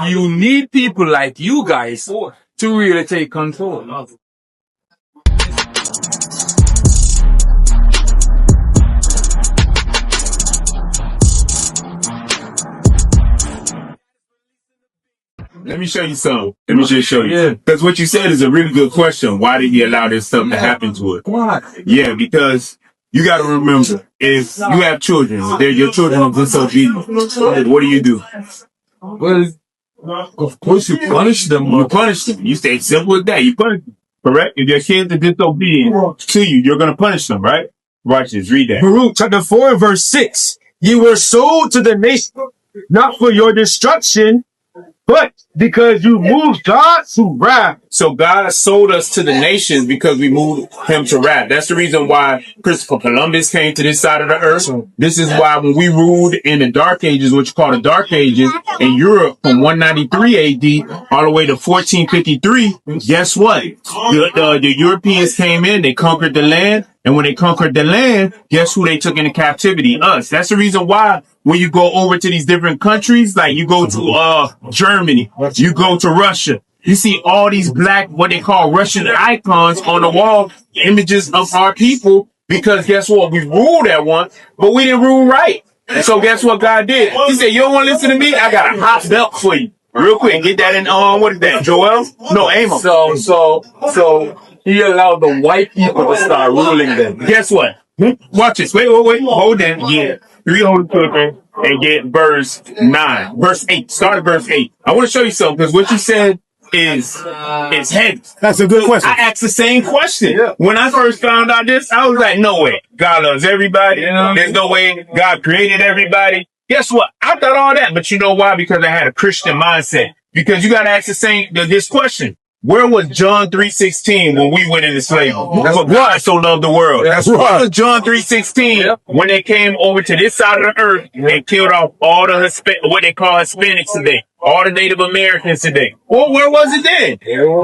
you need people like you guys to really take control. Let me show you something. Let me just show you. Because what you said is a really good question. Why did he allow this stuff to happen to it? Why? Yeah, because you got to remember, if you have children, they're your children of disobedience, what do? Well, of course you punish them. You punish them. You stay simple with that. You punish them. Correct? If your kids are disobedient to you, you're going to punish them, right? Watch this. Read that. Baruch chapter 4 and verse 6. You were sold to the nation, not for your destruction, but because you moved God to wrath. So God sold us to the nations because we moved him to wrath. That's the reason why Christopher Columbus came to this side of the earth. This is why when we ruled in the Dark Ages, what you call the Dark Ages, in Europe from 193 AD all the way to 1453, guess what? The Europeans came in, they conquered the land. And when they conquered the land, guess who they took into captivity? Us. That's the reason why when you go over to these different countries, like you go to Germany, you go to Russia, you see all these black, what they call Russian icons on the wall, images of our people, because guess what? We ruled at one, but we didn't rule right. And so guess what God did? He said, you don't want to listen to me? I got a hot belt for you. Real quick, get that in, what is that, Joel? No, Amos. So he allowed the white people to start ruling them. Guess what? Watch this. Wait. Hold on. Yeah. 3 Holy Children and get verse 9. Verse 8. Start at verse 8. I want to show you something because what you said is heavy. That's a good question. I asked the same question. Yeah. When I first found out this, I was like, no way. God loves everybody. There's no way God created everybody. Guess what? I thought all that, but you know why? Because I had a Christian mindset. Because you got to ask this question. Where was John 3:16 when we went into slavery? For God so loved the world. That's Where right. was John 3:16 when they came over to this side of the earth and killed off all the what they call Hispanics today, all the Native Americans today? Well, where was it then?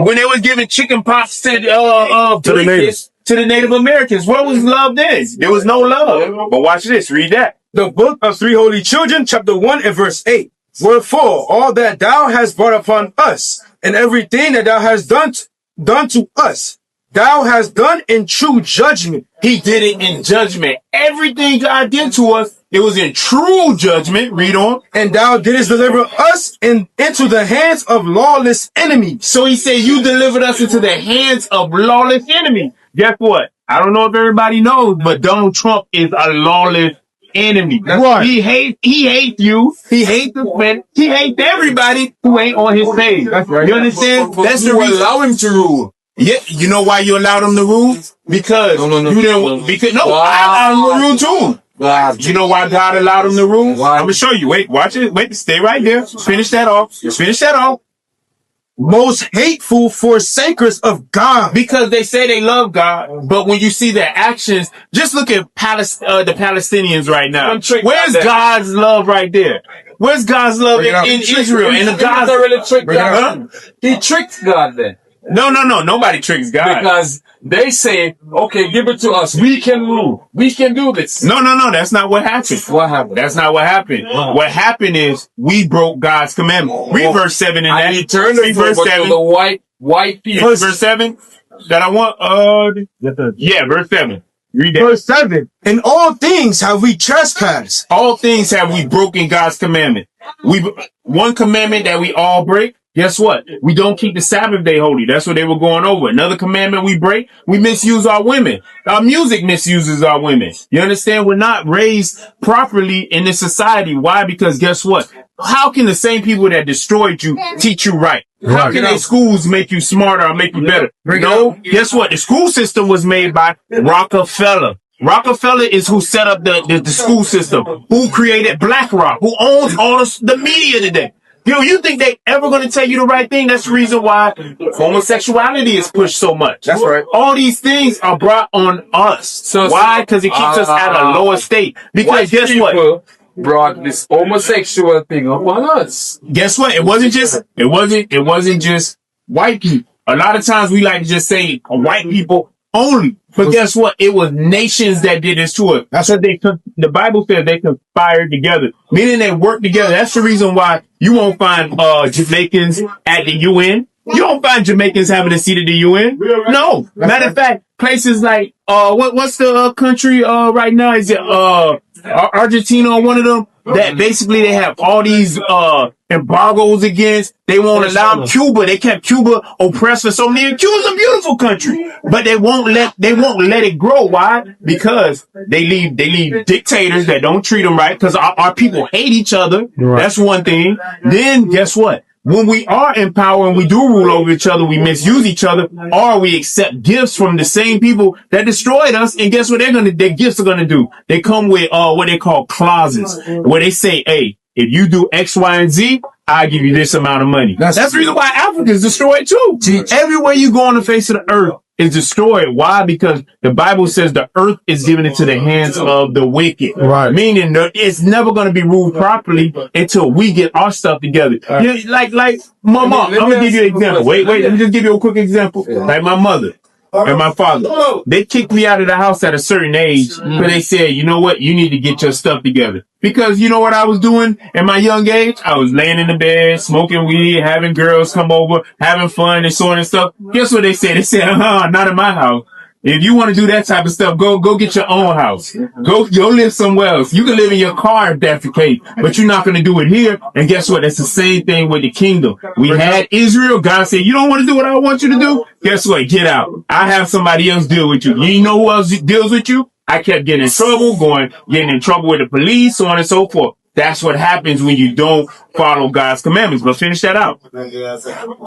When they was giving chicken pox to the Native Americans, where was love then? There was no love. But watch this. Read that. The book of 3 Holy Children, chapter 1 and verse 8. Wherefore, all that thou hast brought upon us, and everything that thou hast done to us, thou hast done in true judgment. He did it in judgment. Everything God did to us, it was in true judgment. Read on. And thou didst deliver us into the hands of lawless enemies. So he said, you delivered us into the hands of lawless enemies. Guess what? I don't know if everybody knows, but Donald Trump is a lawless enemy. Right. He hates you. He hates the Spanish. He hates everybody who ain't on his page. That's right. You understand? That's the reason. Allow him to rule. Yeah, you know why you allowed him to rule? Because you didn't. Because I rule too. You know why God allowed him to rule? I'm gonna show you. Wait, watch it. Wait, stay right there. Finish that off. Most hateful forsakers of God. Because they say they love God, but when you see their actions, just look at the Palestinians right now. Where's God's love right there? Where's God's love in Israel? And the God's really tricked God. He tricked God then. No. Nobody tricks God. Because they say, okay, give it to us. We can rule. We can do this. No. That's not what happened. What happened? That's not what happened. What happened is we broke God's commandment. Read verse 7 in that. And he turned verse 7. The white people. Verse 7 that I want. Verse 7. Read that. Verse 7. In all things have we trespassed. All things have we broken God's commandment. One commandment that we all break. Guess what? We don't keep the Sabbath day holy. That's what they were going over. Another commandment we break, we misuse our women. Our music misuses our women. You understand? We're not raised properly in this society. Why? Because guess what? How can the same people that destroyed you teach you right? How can their schools make you smarter or make you better? No. Guess what? The school system was made by Rockefeller. Rockefeller is who set up the school system, who created BlackRock, who owns all the media today. You think they ever going to tell you the right thing? That's the reason why homosexuality is pushed so much. That's right. All these things are brought on us. Why? Because it keeps us at a lower state. Because guess what? Brought this homosexual thing upon us. Guess what? It wasn't just white people. A lot of times we like to just say white people only. But guess what? It was nations that did this to us. That's what the Bible says they conspired together, meaning they worked together. That's the reason why you won't find Jamaicans at the UN. You don't find Jamaicans having a seat at the UN. No. Matter of fact, places like what's the country right now? Is it Argentina or one of them? That basically they have all these embargoes against. They won't allow Cuba. They kept Cuba oppressed for so many years. Cuba's a beautiful country, but they won't let it grow. Why? Because they leave dictators that don't treat them right. Because our people hate each other. Right. That's one thing. Then guess what? When we are in power and we do rule over each other, we misuse each other, or we accept gifts from the same people that destroyed us. And guess what their gifts are going to do? They come with, what they call clauses, where they say, hey, if you do X, Y, and Z, I give you this amount of money. That's the reason why Africa is destroyed too. Everywhere you go on the face of the earth is destroyed. Why? Because the Bible says the earth is given into the hands of the wicked. Right. Meaning it's never going to be ruled properly until we get our stuff together. Right. Like my mom, I'm going to give you an example. Wait, let me just give you a quick example. Like my mother and my father, they kicked me out of the house at a certain age, but they said, you know what? You need to get your stuff together. Because you know what I was doing in my young age? I was laying in the bed, smoking weed, having girls come over, having fun and so on and stuff. Guess what they said? They said, not in my house. If you want to do that type of stuff, go get your own house. Go live somewhere else. You can live in your car if that's the case, but you're not going to do it here. And guess what? That's the same thing with the kingdom. We had Israel. God said, you don't want to do what I want you to do? Guess what? Get out. I have somebody else deal with you. You know who else deals with you? I kept getting in trouble, getting in trouble with the police, so on and so forth. That's what happens when you don't follow God's commandments. But finish that out. 3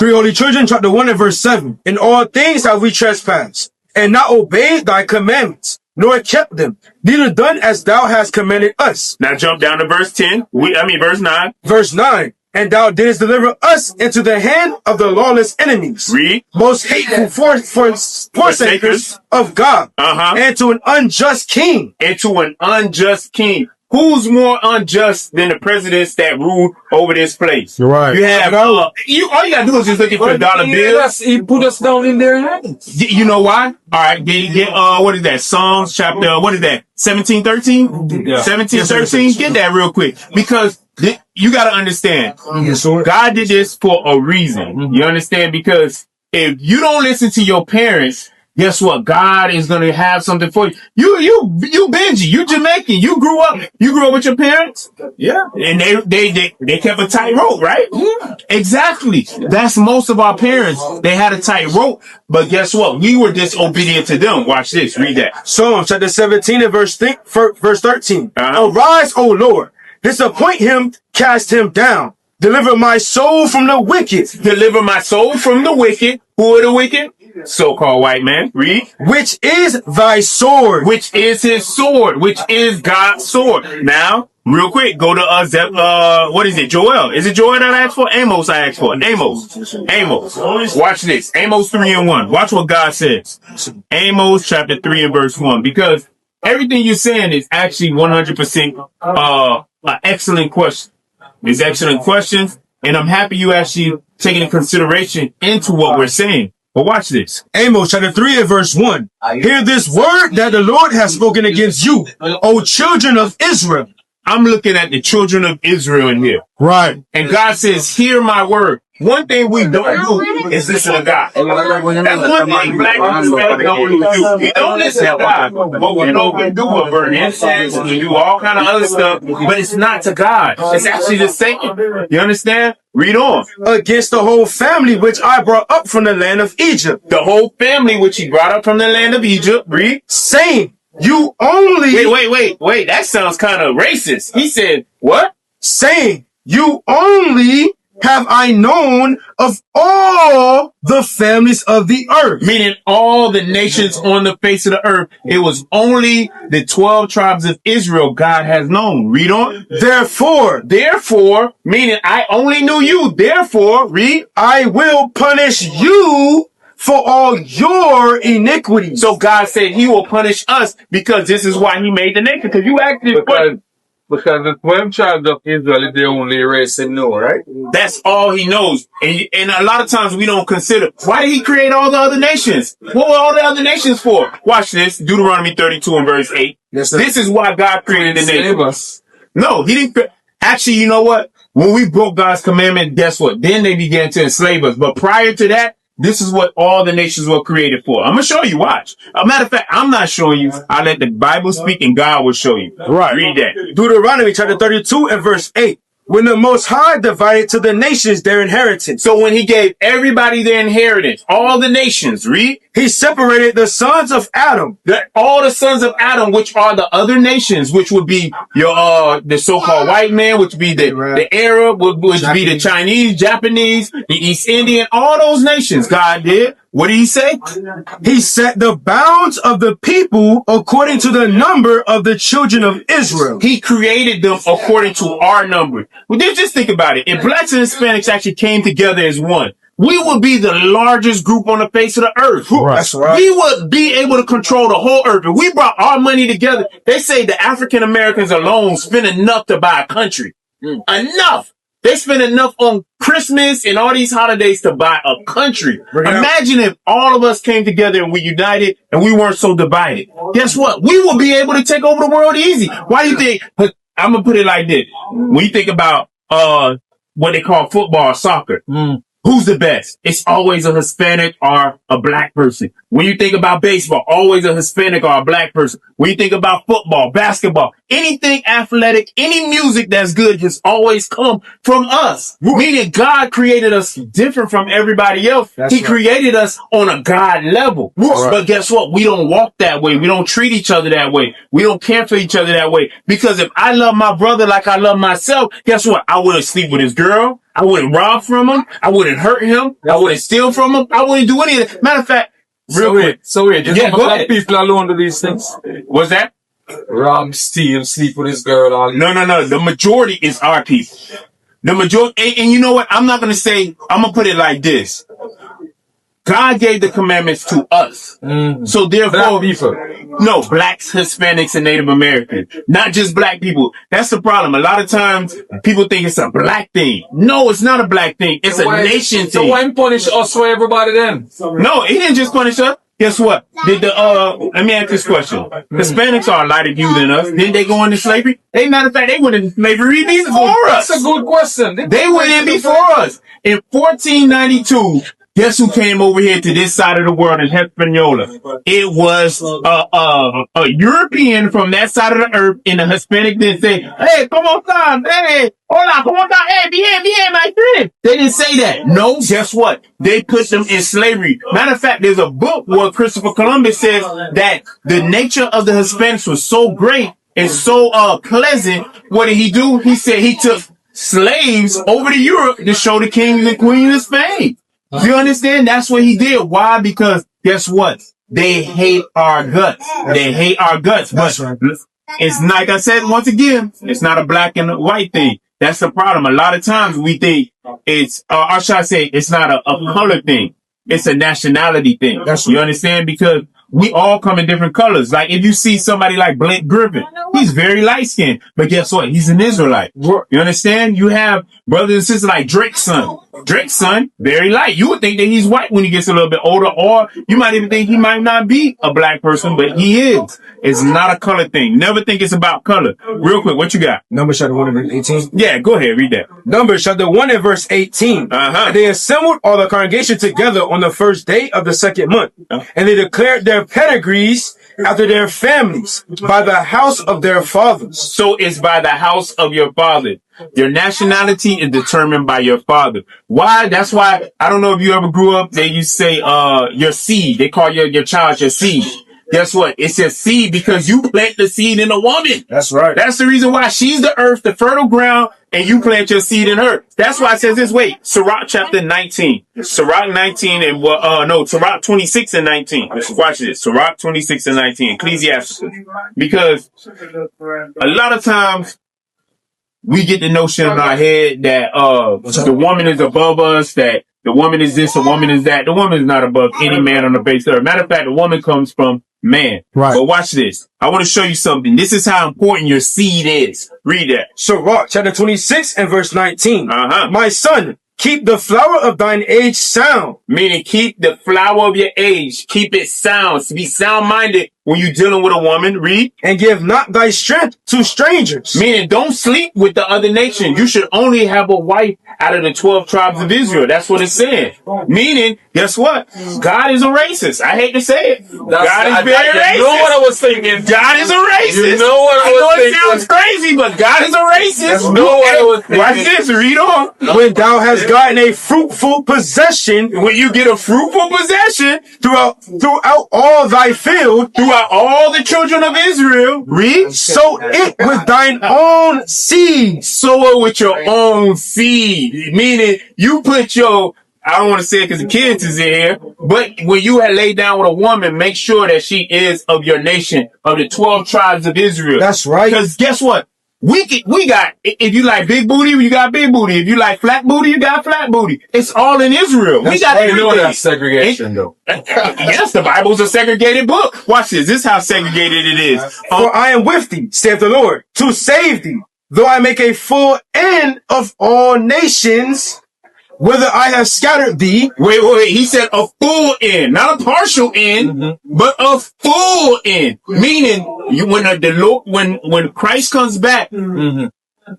Holy Children, chapter 1 and verse 7. In all things have we trespassed, and not obeyed thy commandments, nor kept them, neither done as thou hast commanded us. Now jump down to verse 10. Verse 9. Verse 9. And thou didst deliver us into the hand of the lawless enemies. Read. Most hateful forsakers of God. And to an unjust king. And to an unjust king. Who's more unjust than the presidents that rule over this place? You're right. You have, all you gotta do is just look for dollar bills. He put us down in their hands. You know why? All right, get what is that? Psalms chapter, what is that? 17:13? Yeah. 17:13? Get that real quick. Because you gotta understand. God did this for a reason. You understand? Because if you don't listen to your parents, guess what? God is going to have something for you. You Benji, you Jamaican. You grew up with your parents? Yeah. And they kept a tight rope, right? Yeah. Exactly. That's most of our parents. They had a tight rope, but guess what? We were disobedient to them. Watch this. Read that. Psalm chapter 17 and verse 13. Arise, O Lord. Disappoint him, cast him down. Deliver my soul from the wicked. Deliver my soul from the wicked. Who are the wicked? So-called white man. Read. Which is thy sword. Which is his sword. Which is God's sword. Now, real quick, go to, what is it? Joel. Is it Joel that I asked for? Amos I asked for. Amos. Watch this. Amos 3 and 1. Watch what God says. Amos chapter 3 and verse 1. Because everything you're saying is actually 100% an excellent question. These excellent questions, and I'm happy you actually taking into consideration into what we're saying. But watch this. Amos chapter 3 and verse 1. Hear this word that the Lord has spoken against you, O children of Israel. I'm looking at the children of Israel in here. Right. And God says, hear my word. One thing we don't do is listen to God. That's one thing black people don't do. We don't listen to God. But we know we do a burn incense, we do all kind of other stuff, but it's not to God. It's actually to Satan. You understand? Read on. Against the whole family which I brought up from the land of Egypt. The whole family which he brought up from the land of Egypt. Read. Saying, you only... Wait. That sounds kind of racist. He said, what? Saying, you only have I known of all the families of the earth. Meaning all the nations on the face of the earth. It was only the 12 tribes of Israel God has known. Read on. Therefore, meaning I only knew you. Therefore, read. I will punish you for all your iniquities. So God said he will punish us because this is why he made the nation. Because you actually Because the 12 tribes of Israel is the only race in know, right? That's all he knows. And a lot of times we don't consider, why did he create all the other nations? What were all the other nations for? Watch this. Deuteronomy 32 and verse 8. Yes, sir. This is why God created the Save nation. us. No, he didn't. Actually, you know what? When we broke God's commandment, guess what? Then they began to enslave us. But prior to that, this is what all the nations were created for. I'm going to show you. Watch. A matter of fact, I'm not showing you. I let the Bible speak and God will show you. Right. Read that. Deuteronomy chapter 32 and verse 8. When the Most High divided to the nations their inheritance, So when he gave everybody their inheritance, all the nations, read, he separated the sons of Adam. all the sons of Adam, which are the other nations, which would be your the so-called white man, which would be the Arab, which would be the Chinese, Japanese, the East Indian, all those nations. God did. What did he say? He set the bounds of the people according to the number of the children of Israel. He created them according to our number. Well, just think about it. If blacks and Hispanics actually came together as one, we would be the largest group on the face of the earth. Right. That's right. We would be able to control the whole earth. If we brought our money together, they say the African Americans alone spend enough to buy a country. Enough. They spend enough on Christmas and all these holidays to buy a country. Imagine if all of us came together and we united and we weren't so divided. Guess what? We will be able to take over the world easy. Why do you think? I'm going to put it like this. When you think about what they call football, soccer, who's the best? It's always a Hispanic or a black person. When you think about baseball, always a Hispanic or a black person. When you think about football, basketball, anything athletic, any music that's good has always come from us. Meaning God created us different from everybody else. He created us on a God level. But guess what? We don't walk that way. We don't treat each other that way. We don't care for each other that way. Because if I love my brother like I love myself, guess what? I wouldn't sleep with his girl. I wouldn't rob from him. I wouldn't hurt him. I wouldn't steal from him. I wouldn't do any of that. Matter of fact, real quick. So wait, just Yeah, go black ahead. people alone do these things. What's that? Rob, steal, sleep with his girl. All No. The majority is our people. The majority, and you know what? I'm not going to say, I'm going to put it like this. God gave the commandments to us. So therefore, black people. no, blacks, Hispanics, and Native Americans. Not just black people. That's the problem. A lot of times, people think it's a black thing. No, it's not a black thing. It's a nation thing. So why punish us for everybody then? No, he didn't just punish us. Guess what? Let me ask this question. Hispanics are a lighter view than us. Didn't they go into slavery? Matter of fact, they went into slavery before us. That's a good question. They went in before us. In 1492, guess who came over here to this side of the world in Hispaniola? It was a European from that side of the earth, and the Hispanic didn't say, "Hey, ¿cómo están? Hey, hola, ¿cómo están? Hey, bien, my friend." They didn't say that. No, guess what? They put them in slavery. Matter of fact, there's a book where Christopher Columbus says that the nature of the Hispanics was so great and so pleasant. What did he do? He said he took slaves over to Europe to show the kings and queens of Spain. You understand? That's what he did. Why? Because guess what? They hate our guts. They hate our guts. But it's like I said once again, it's not a black and a white thing. That's the problem. A lot of times we think it's, or should I say, it's not a color thing. It's a nationality thing. You understand? Because we all come in different colors. Like if you see somebody like Blake Griffin, he's very light skinned, but guess what? He's an Israelite. You understand? You have brothers and sisters like Drake's son. Drake's son, very light. You would think that he's white when he gets a little bit older, or you might even think he might not be a black person, but he is. It's not a color thing. Never think it's about color. Real quick, what you got? Numbers chapter 1 and verse 18. Yeah, go ahead, read that. Numbers chapter 1 and verse 18. And they assembled all the congregation together on the first day of the second month. And they declared their pedigrees after their families by the house of their fathers. So it's by the house of your father. Your nationality is determined by your father. Why? That's why, I don't know if you ever grew up, they used to say, your seed. They call your child your seed. Guess what? It's your seed because you plant the seed in a woman. That's right. That's the reason why she's the earth, the fertile ground, and you plant your seed in her. That's why it says this. Wait, Sirach chapter 19. Sirach 19 and, Sirach 26 and 19. Watch this. Sirach 26 and 19. Ecclesiastes. Because a lot of times, we get the notion in our head that the woman is above us, that the woman is this, the woman is that. The woman is not above any man on the face of the earth. Matter of fact, the woman comes from man. Right. But watch this. I want to show you something. This is how important your seed is. Read that. Sirach chapter 26 and verse 19. Uh-huh. My son, keep the flower of thine age sound. Meaning keep the flower of your age. Keep it sound. Be sound-minded when you're dealing with a woman. Read. And give not thy strength to strangers. Meaning don't sleep with the other nation. You should only have a wife out of the 12 tribes of Israel. That's what it's saying. Meaning, guess what? God is a racist. I hate to say it. God is very racist. You know what I was thinking? God is a racist. You know what I was know it thinking? sounds crazy, but God is a racist. You know what I was thinking? Watch this. Read on. When thou hast gotten a fruitful possession, When you get a fruitful possession throughout all thy field, throughout all the children of Israel, read. sow it with thine own seed. Sow it with your own seed. Meaning you put your, I don't want to say it because the kids is in here, but when you had laid down with a woman, make sure that she is of your nation, of the 12 tribes of Israel. That's right. Because guess what? We got, if you like big booty, you got big booty. If you like flat booty, you got flat booty. It's all in Israel. We got You know everything. that's segregation, though. Yes, the Bible's a segregated book. Watch this. This is how segregated it is. For I am with thee, saith the Lord, to save thee, though I make a full end of all nations, whither I have scattered thee. Wait. He said a full end, not a partial end, but a full end. Meaning, when Christ comes back,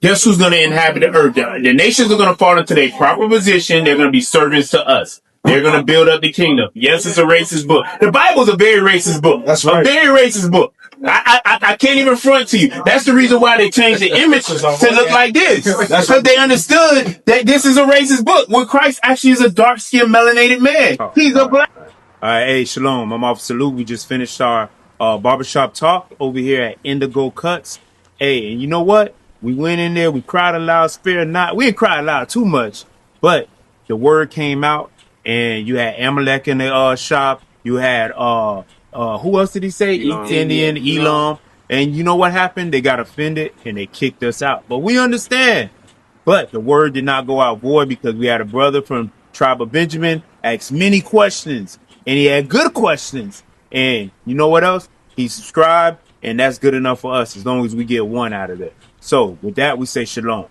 guess who's going to inhabit the earth? The nations are going to fall into their proper position. They're going to be servants to us. They're going to build up the kingdom. Yes, it's a racist book. The Bible's a very racist book. That's right. A very racist book. I can't even front to you. That's the reason why they changed the image to look like this. That's because they understood that this is a racist book. When Christ actually is a dark-skinned, melanated man. He's a black. All right, hey, shalom. I'm Officer Luke. We just finished our barbershop talk over here at Indigo Cuts. Hey, and you know what? We went in there. We cried aloud, spare not. We didn't cry aloud too much, but the word came out, and you had Amalek in the shop. You had who else did he say? Indian, Elam. And you know what happened? They got offended and they kicked us out. But we understand. But the word did not go out void because we had a brother from tribe of Benjamin asked many questions, and he had good questions. And you know what else? He subscribed, and that's good enough for us as long as we get one out of it. So with that, we say shalom.